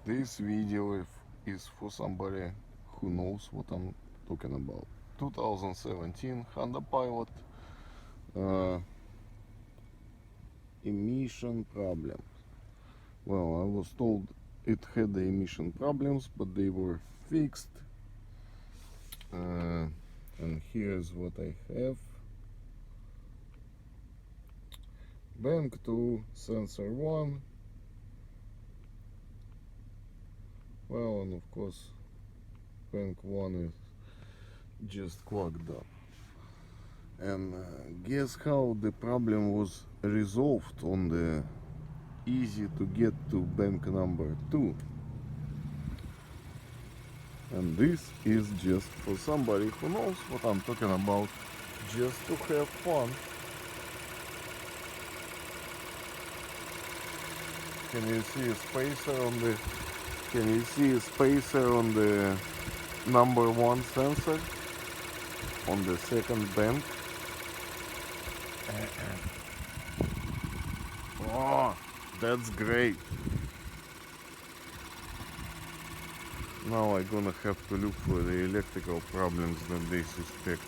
This video is for somebody who knows what I'm talking about. 2017 Honda Pilot, uh, emission problems. Well, I was told it had the emission problems, but they were fixed. And here's what I have. Bank 2, sensor 1. Well, and of course, bank 1 is just clogged up. And guess how the problem was resolved on the easy to get to bank number 2. And this is just for somebody who knows what I'm talking about, just to have fun. Can you see a spacer on the number 1 sensor on the second bank? Oh, that's great. Now I'm gonna have to look for the electrical problems that they suspect.